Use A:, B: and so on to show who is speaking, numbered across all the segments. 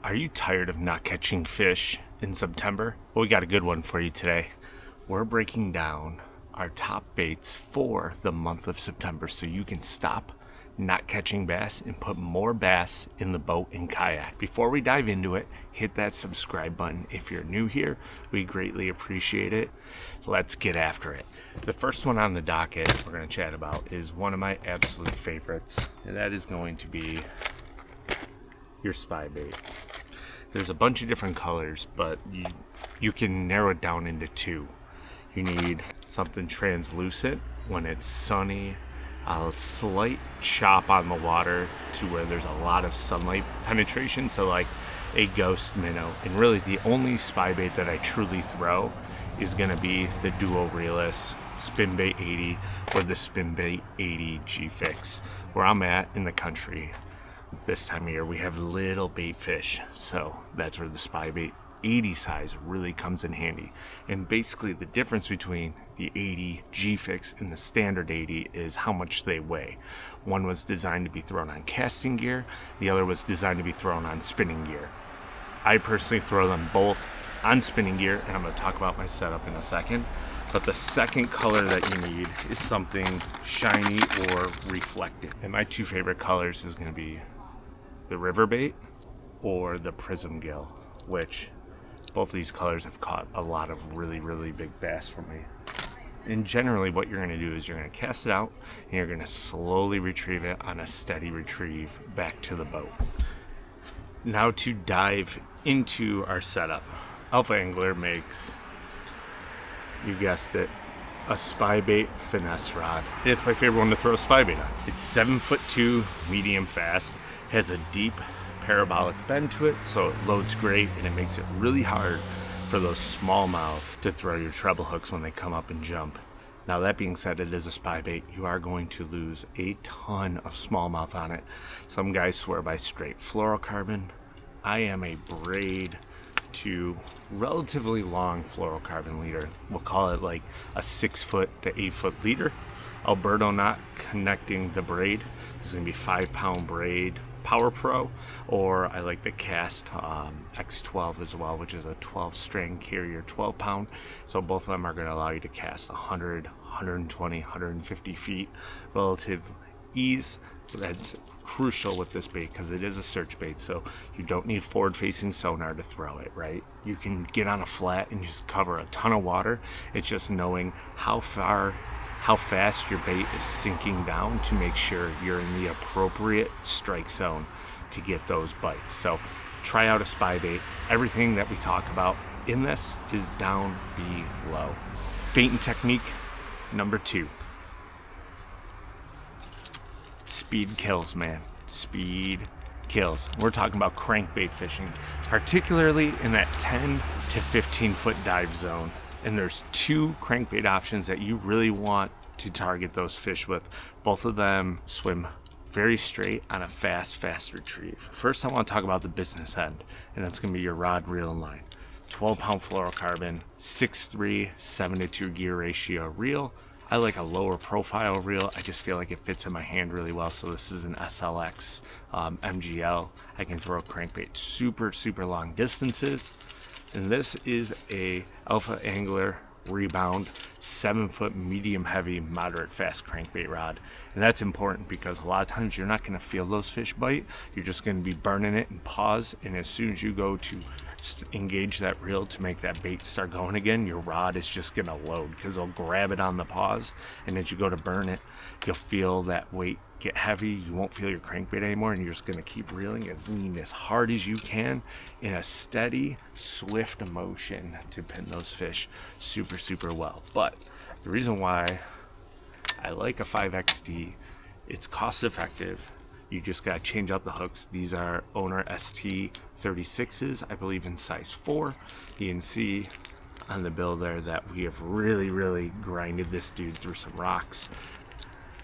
A: Are you tired of not catching fish in September? Well, we got a good one for you today. We're breaking down our top baits for the month of September so you can stop not catching bass and put more bass in the boat and kayak. Before we dive into it, hit that subscribe button. If you're new here, we greatly appreciate it. Let's get after it. The first one on the docket we're going to chat about is one of my absolute favorites, and that is going to be your spy bait. There's a bunch of different colors, but you can narrow it down into two. You need something translucent when it's sunny, a slight chop on the water to where there's a lot of sunlight penetration, so like a ghost minnow. And really the only spy bait that I truly throw is going to be the Duo Realist Spinbait 80 or the Spinbait 80 G-Fix. Where I'm at in the country this time of year, we have little bait fish, so that's where the spy bait 80 size really comes in handy. And basically the difference between the 80 G-Fix and the standard 80 is how much they weigh. One was designed to be thrown on casting gear, the other was designed to be thrown on spinning gear. I personally throw them both on spinning gear, and I'm going to talk about my setup in a second. But the second color that you need is something shiny or reflective. And my two favorite colors is going to be the river bait or the prism gill, which both of these colors have caught a lot of really big bass for me. And generally what you're going to do is you're going to cast it out and you're going to slowly retrieve it on a steady retrieve back to the boat. Now to dive into our setup. Alpha Angler makes, you guessed it, a spy bait finesse rod. It's my favorite one to throw a spy bait on. It's 7'2", medium fast, has a deep parabolic bend to it, so it loads great, and it makes it really hard for those smallmouth to throw your treble hooks when they come up and jump. Now that being said, it is a spy bait. You are going to lose a ton of smallmouth on it. Some guys swear by straight fluorocarbon. I am a braid to relatively long fluorocarbon leader. We'll call it like a 6 foot to 8 foot leader. Alberto knot connecting the braid. This is gonna be 5-pound braid Power Pro, or I like the cast X12 as well, which is a 12 string carrier 12 pound. So both of them are going to allow you to cast 100, 120, 150 feet relative ease. That's crucial with this bait because it is a search bait, so you don't need forward facing sonar to throw it, right? You can get on a flat and just cover a ton of water. It's just knowing how fast your bait is sinking down to make sure you're in the appropriate strike zone to get those bites. So try out a spy bait. Everything that we talk about in this is down below. Baiting technique number 2. Speed kills, man. Speed kills. We're talking about crankbait fishing, particularly in that 10 to 15 foot dive zone. And there's 2 crankbait options that you really want to target those fish with. Both of them swim very straight on a fast retrieve. First, I want to talk about the business end, and that's going to be your rod, reel, and line. 12-pound fluorocarbon, 6'3", 7-to-2 gear ratio reel. I like a lower profile reel. I just feel like it fits in my hand really well. So this is an SLX MGL. I can throw crankbait super long distances. And this is a Alpha Angler Rebound 7 foot medium heavy moderate fast crankbait rod. And that's important because a lot of times you're not going to feel those fish bite. You're just going to be burning it and pause, and as soon as you go to engage that reel to make that bait start going again, your rod is just going to load because it'll grab it on the pause, and as you go to burn it, you'll feel that weight get heavy. You won't feel your crankbait anymore, and you're just going to keep reeling and lean as hard as you can in a steady, swift motion to pin those fish super well. But the reason why I like a 5XD, it's cost effective. You just got to change out the hooks. These are Owner ST36s, I believe in size 4. You can see on the bill there that we have really grinded this dude through some rocks.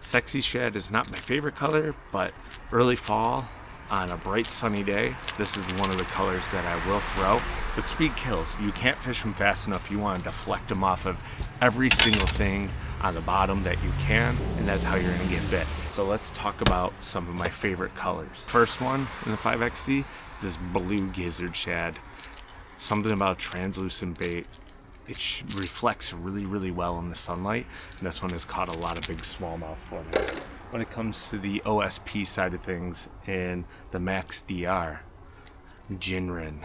A: Sexy Shad is not my favorite color, but early fall, on a bright sunny day, this is one of the colors that I will throw. But speed kills. You can't fish them fast enough. You want to deflect them off of every single thing on the bottom that you can, and that's how you're going to get bit. So let's talk about some of my favorite colors. First one in the 5XD is this blue gizzard shad. Something about translucent bait. It reflects really, really well in the sunlight, and this one has caught a lot of big smallmouth for me. When it comes to the OSP side of things and the Max DR, Jinrin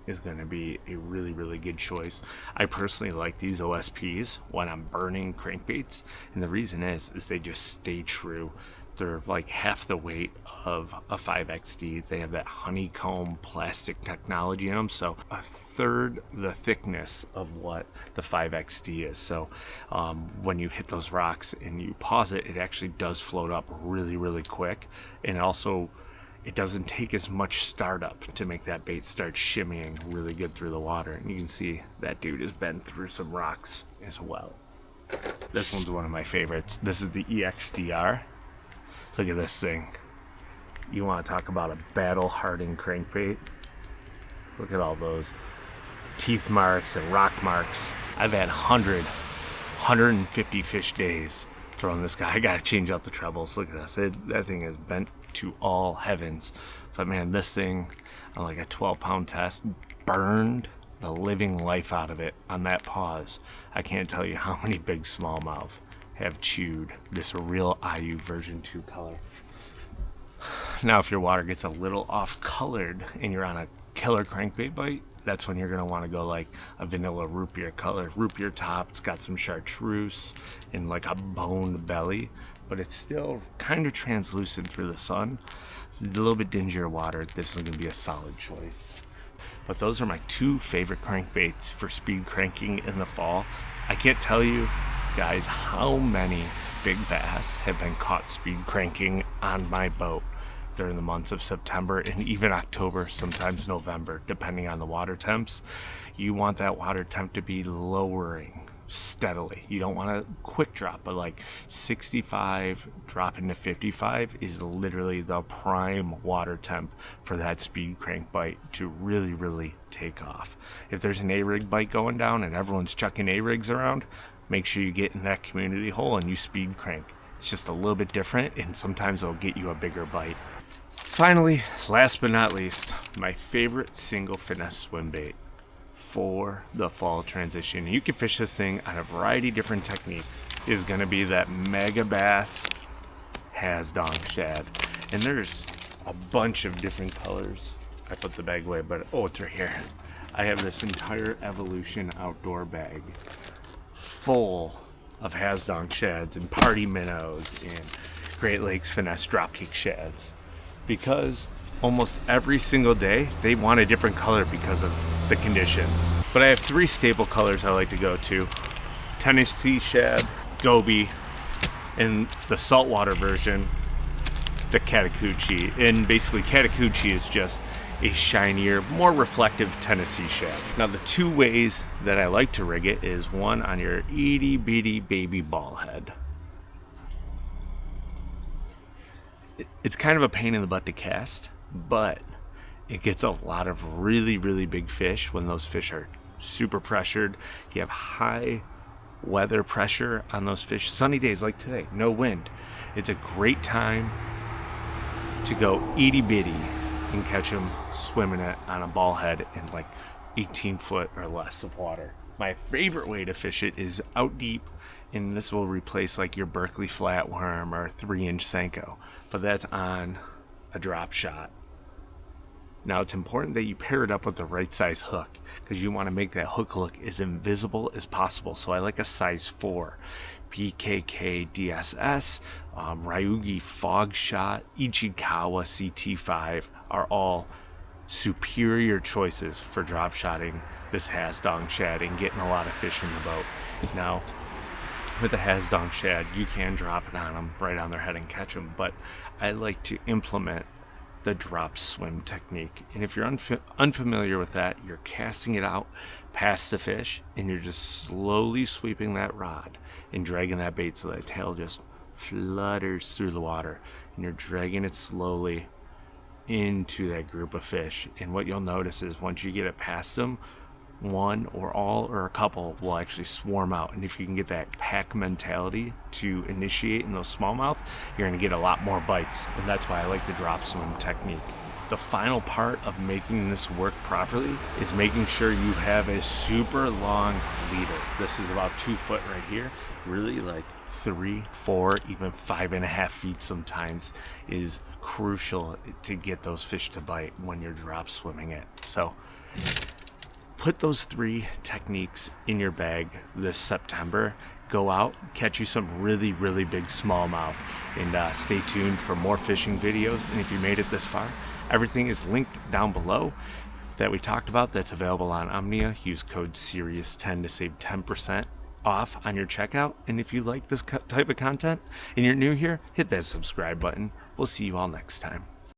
A: is going to be a really, really good choice. I personally like these OSPs when I'm burning crankbaits, and the reason is they just stay true. They're like half the weight of a 5XD. They have that honeycomb plastic technology in them, so a third the thickness of what the 5XD is. So when you hit those rocks and you pause it, it actually does float up really, really quick, and it doesn't take as much startup to make that bait start shimmying really good through the water. And you can see that dude has been through some rocks as well. This one's one of my favorites. This is the EXDR. Look at this thing. You want to talk about a battle-hardened crankbait? Look at all those teeth marks and rock marks. I've had 150 fish days throwing this guy. I gotta change out the trebles. Look at this. That thing is bent to all heavens. But man, this thing on like a 12-pound test burned the living life out of it on that pause. I can't tell you how many big smallmouth have chewed this real IU version 2 color. Now, if your water gets a little off-colored and you're on a killer crankbait bite, that's when you're going to want to go like a vanilla root beer color. Root beer top, it's got some chartreuse and like a boned belly, but it's still kind of translucent through the sun. A little bit dingier water, this is going to be a solid choice. But those are my 2 favorite crankbaits for speed cranking in the fall. I can't tell you guys how many big bass have been caught speed cranking on my boat during the months of September and even October, sometimes November, depending on the water temps. You want that water temp to be lowering steadily. You don't want a quick drop, but like 65 dropping to 55 is literally the prime water temp for that speed crank bite to really, really take off. If there's an A-rig bite going down and everyone's chucking A-rigs around, make sure you get in that community hole and you speed crank. It's just a little bit different, and sometimes it'll get you a bigger bite. Finally, last but not least, my favorite single finesse swim bait for the fall transition. You can fish this thing on a variety of different techniques. Is going to be that Mega Bass Hasdong Shad. And there's a bunch of different colors. I put the bag away, but oh, it's right here. I have this entire Evolution outdoor bag full of Hasdong shads and party minnows and Great Lakes Finesse dropkick shads, because almost every single day they want a different color because of the conditions. But I have 3 staple colors I like to go to: Tennessee shad, goby, and the saltwater version, the Catacucci. And basically Catacucci is just a shinier, more reflective Tennessee shad. Now, the 2 ways that I like to rig it is one on your itty bitty baby ball head. It's kind of a pain in the butt to cast, but it gets a lot of really, really big fish when those fish are super pressured. You have high weather pressure on those fish. Sunny days like today, no wind. It's a great time to go itty bitty and catch them swimming it on a ball head in like 18 foot or less of water. My favorite way to fish it is out deep, and this will replace like your Berkeley flatworm or 3-inch Senko, but that's on a drop shot. Now, it's important that you pair it up with the right size hook, because you want to make that hook look as invisible as possible. So I like a size 4. PKK DSS, Ryugi Fog Shot, Ichikawa CT5 are all superior choices for drop shotting this Hasdong shad and getting a lot of fish in the boat. Now, with the Hasdong shad, you can drop it on them right on their head and catch them, but I like to implement the drop swim technique. And if you're unfamiliar with that, you're casting it out past the fish and you're just slowly sweeping that rod and dragging that bait so that tail just flutters through the water, and you're dragging it slowly into that group of fish. And what you'll notice is once you get it past them, one or all or a couple will actually swarm out. And if you can get that pack mentality to initiate in those smallmouth, you're going to get a lot more bites. And that's why I like the drop swim technique. The final part of making this work properly is making sure you have a super long leader. This is about 2 foot right here. Really like 3, 4, even 5.5 feet sometimes is crucial to get those fish to bite when you're drop swimming it. So put those 3 techniques in your bag this September. Go out, catch you some really, really big smallmouth, and stay tuned for more fishing videos. And if you made it this far, everything is linked down below that we talked about that's available on Omnia. Use code SERIOUS10 to save 10% off on your checkout. And if you like this type of content and you're new here, hit that subscribe button. We'll see you all next time.